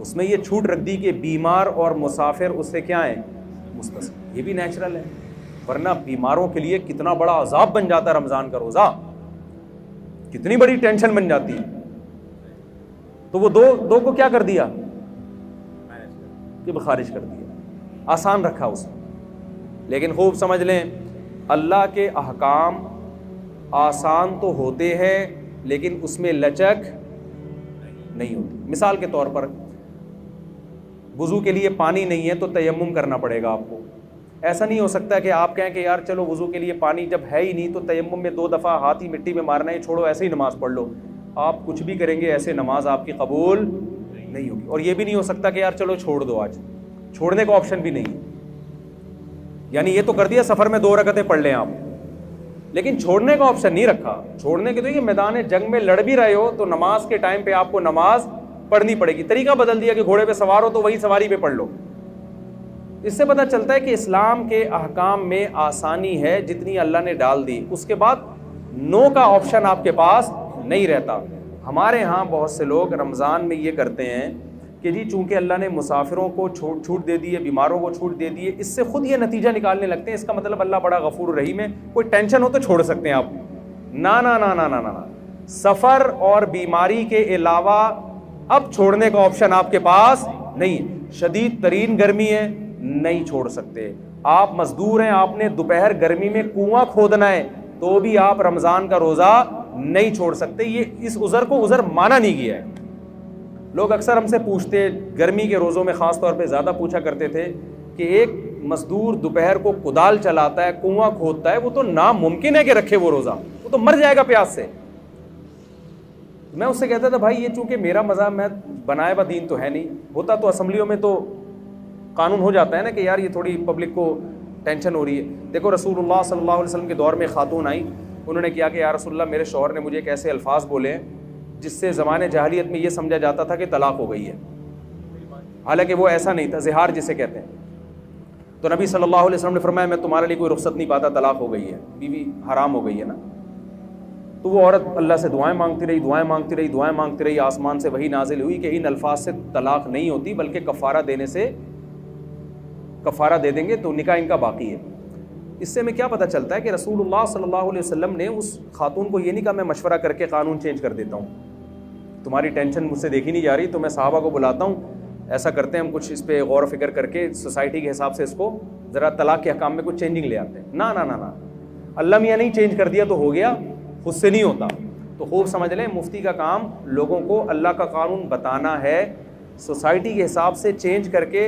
उसमें ये छूट रख दी कि बीमार और मुसाफिर उससे क्या है, मुस्तस्ना। ये भी नेचुरल है, वरना बीमारों के लिए कितना बड़ा अजाब बन जाता है रमज़ान का रोज़ा, कितनी बड़ी टेंशन बन जाती है। तो वो दो को क्या कर दिया कि खारिज कर दिया, आसान रखा उसमें। लेकिन खूब समझ लें, अल्लाह के अहकाम आसान तो होते हैं लेकिन उसमें लचक नहीं होती। मिसाल के तौर पर वुज़ू के लिए पानी नहीं है तो तयम्मुम करना पड़ेगा आपको। ऐसा नहीं हो सकता कि आप कहें कि यार चलो वुज़ू के लिए पानी जब है ही नहीं तो तयम्मुम में 2 दफ़ा हाथ ही मिट्टी में मारना है, छोड़ो ऐसे ही नमाज़ पढ़ लो। आप कुछ भी करेंगे ऐसे नमाज आपकी कबूल नहीं होगी। और ये भी नहीं हो सकता कि यार चलो छोड़ दो, आज छोड़ने का ऑप्शन भी नहीं है। यानी ये तो कर दिया सफ़र में 2 रकअतें पढ़ लें आप, लेकिन छोड़ने का ऑप्शन नहीं रखा। छोड़ने के तो ये मैदान जंग में लड़ भी रहे हो तो नमाज के टाइम पे आपको नमाज पढ़नी पड़ेगी। तरीका बदल दिया कि घोड़े पे सवार हो तो वही सवारी पे पढ़ लो। इससे पता चलता है कि इस्लाम के अहकाम में आसानी है जितनी अल्लाह ने डाल दी, उसके बाद नो का ऑप्शन आपके पास नहीं रहता। हमारे यहाँ बहुत से लोग रमज़ान में ये करते हैं कि जी चूँकि अल्लाह ने मुसाफिरों को छूट दे दी है, बीमारों को छूट दे दी है, इससे खुद ये नतीजा निकालने लगते हैं, इसका मतलब अल्लाह बड़ा गफूर रहीम है, कोई टेंशन हो तो छोड़ सकते हैं आप। ना ना ना ना ना ना ना, सफ़र और बीमारी के अलावा अब छोड़ने का ऑप्शन आपके पास नहीं है। शदीद तरीन गर्मी है, नहीं छोड़ सकते। आप मजदूर हैं, आपने दोपहर गर्मी में कुआं खोदना है तो भी आप रमज़ान का रोज़ा नहीं छोड़ सकते। ये इस उज़र को उज़र माना नहीं गया है। लोग अक्सर हमसे पूछते, गर्मी के रोज़ों में ख़ास तौर पे ज़्यादा पूछा करते थे कि एक मजदूर दोपहर को कुदाल चलाता है, कुआं खोदता है, वो तो नामुमकिन है कि रखे वो रोज़ा, वो तो मर जाएगा प्यास से। मैं उससे कहता था भाई ये चूँकि मेरा मज़हब मैं बनाए हुआ दीन तो है नहीं, होता तो असम्बलियों में तो कानून हो जाता है ना कि यार ये थोड़ी पब्लिक को टेंशन हो रही है। देखो रसूलुल्लाह सल्लल्लाहु अलैहि वसल्लम के दौर में खातून आई, उन्होंने किया कि यार रसूलल्लाह मेरे शौहर ने मुझे एक ऐसे अल्फाज बोले हैं जिससे ज़माने जाहिलियत में ये समझा जाता था कि तलाक हो गई है, हालांकि वो ऐसा नहीं था, ज़िहार जिसे कहते हैं। तो नबी सल्लल्लाहु अलैहि वसल्लम ने फरमाया मैं तुम्हारे लिए कोई रुख्सत नहीं पाता, तलाक हो गई है, बीवी हराम हो गई है ना। तो वो औरत अल्लाह से दुआएं मांगती रही, दुआएं मांगती रही, दुआएं मांगती रही। आसमान से वही नाजिल हुई कि इन अल्फाज से तलाक नहीं होती बल्कि कफ़ारा देने से, कफ़ारा दे देंगे तो निकाह इनका बाकी है। इससे हमें क्या पता चलता है कि रसूलुल्लाह सल्लल्लाहु अलैहि वसल्लम ने उस खातून को ये नहीं कहा मैं मशवरा करके कानून चेंज कर देता हूँ, तुम्हारी टेंशन मुझसे देखी नहीं जा रही तो मैं साहबा को बुलाता हूँ, ऐसा करते हैं हम कुछ इस पर गौर फिक्र करके सोसाइटी के हिसाब से इसको ज़रा तलाक के हकाम में कुछ चेंजिंग ले आते हैं। ना ना ना ना, अल्लाह मियाँ नहीं चेंज कर दिया तो हो गया, खुद से नहीं होता। तो खूब समझ लें, मुफ्ती का काम लोगों को अल्लाह का कानून बताना है, सोसाइटी के हिसाब से चेंज करके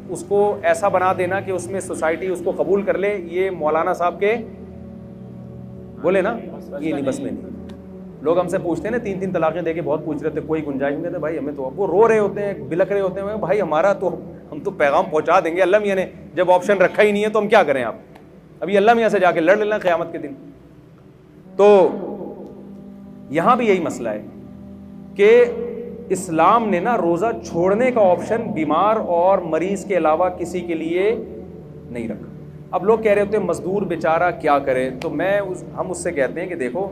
उसको ऐसा बना देना कि उसमें सोसाइटी उसको कबूल कर ले। ये मौलाना साहब के बोले ना, ये नहीं, बस में नहीं। लोग हमसे पूछते हैं ना 3-3 तलाक़ें देके बहुत पूछ रहे थे, कोई गुंजाइश नहीं कहते भाई हमें तो, वो रो रहे होते हैं, बिलक रहे होते हैं, भाई हमारा तो हम तो पैगाम पहुंचा देंगे, अल्लाह मियाँ ने जब ऑप्शन रखा ही नहीं है तो हम क्या करें। आप अभी अल्लाह मियाँ से जाके लड़ लेना क़यामत के दिन। तो यहाँ भी यही मसला है कि इस्लाम ने ना रोज़ा छोड़ने का ऑप्शन बीमार और मरीज़ के अलावा किसी के लिए नहीं रखा। अब लोग कह रहे होते हैं मज़दूर बेचारा क्या करे, तो हम उससे कहते हैं कि देखो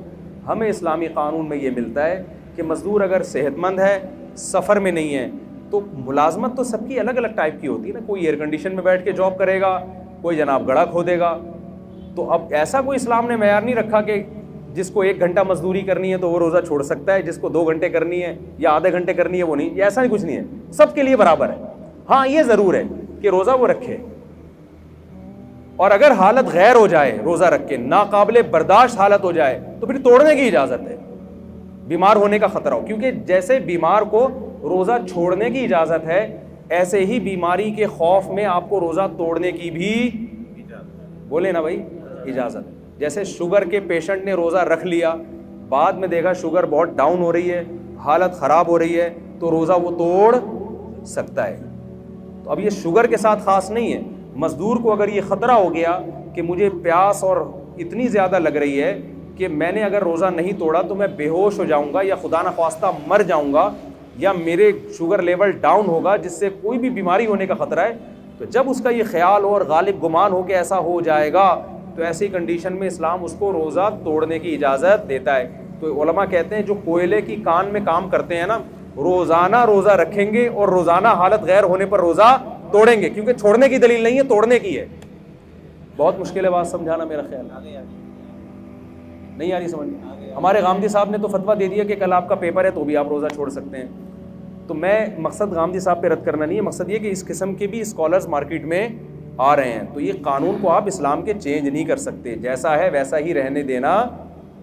हमें इस्लामी कानून में ये मिलता है कि मज़दूर अगर सेहतमंद है, सफ़र में नहीं है, तो मुलाजमत तो सबकी अलग अलग टाइप की होती है ना। कोई एयर कंडीशन में बैठ के जॉब करेगा, कोई जनाब गड़ा खोदेगा। तो अब ऐसा कोई इस्लाम ने मेयार नहीं रखा कि जिसको 1 घंटा मजदूरी करनी है तो वो रोज़ा छोड़ सकता है, जिसको 2 घंटे करनी है या आधे घंटे करनी है वो नहीं। ऐसा ही कुछ नहीं है, सबके लिए बराबर है। हाँ ये ज़रूर है कि रोज़ा वो रखे, और अगर हालत गैर हो जाए, रोज़ा रख के नाकाबिले बर्दाश्त हालत हो जाए तो फिर तोड़ने की इजाज़त है, बीमार होने का ख़तरा हो। क्योंकि जैसे बीमार को रोज़ा छोड़ने की इजाज़त है, ऐसे ही बीमारी के खौफ में आपको रोज़ा तोड़ने की भी बोले ना भाई इजाज़त है। जैसे शुगर के पेशेंट ने रोज़ा रख लिया, बाद में देखा शुगर बहुत डाउन हो रही है, हालत ख़राब हो रही है, तो रोज़ा वो तोड़ सकता है। तो अब ये शुगर के साथ ख़ास नहीं है, मज़दूर को अगर ये ख़तरा हो गया कि मुझे प्यास और इतनी ज़्यादा लग रही है कि मैंने अगर रोज़ा नहीं तोड़ा तो मैं बेहोश हो जाऊँगा या खुदा न ख्वास्ता मर जाऊँगा या मेरे शुगर लेवल डाउन होगा जिससे कोई भी बीमारी होने का ख़तरा है, तो जब उसका ये ख्याल और गालिब गुमान हो कि ऐसा हो जाएगा, तो ऐसी कंडीशन में इस्लाम उसको रोज़ा तोड़ने की इजाज़त देता है। तो उलमा कहते हैं जो कोयले की कान में काम करते हैं ना, रोजाना रोजा रखेंगे और रोजाना हालत गैर होने पर रोजा तोड़ेंगे, क्योंकि छोड़ने की दलील नहीं है, तोड़ने की है। बहुत मुश्किल है बात समझाना, मेरा ख्याल नहीं आ रही समझ में। हमारे गामदी साहब ने तो फतवा दे दिया कि कल आपका पेपर है तो भी आप रोज़ा छोड़ सकते हैं। तो मैं मकसद गामदी साहब पे रद्द करना नहीं है, मकसद ये कि इस किस्म के भी स्कॉलर्स मार्केट में आ रहे हैं, तो ये कानून को आप इस्लाम के चेंज नहीं कर सकते, जैसा है वैसा ही रहने देना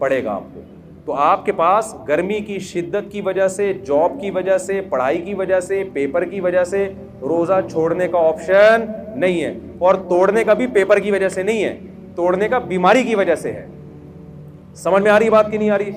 पड़ेगा आपको। तो आपके पास गर्मी की शिद्दत की वजह से, जॉब की वजह से, पढ़ाई की वजह से, पेपर की वजह से रोज़ा छोड़ने का ऑप्शन नहीं है, और तोड़ने का भी पेपर की वजह से नहीं है, तोड़ने का बीमारी की वजह से है। समझ में आ रही बात की नहीं आ रही?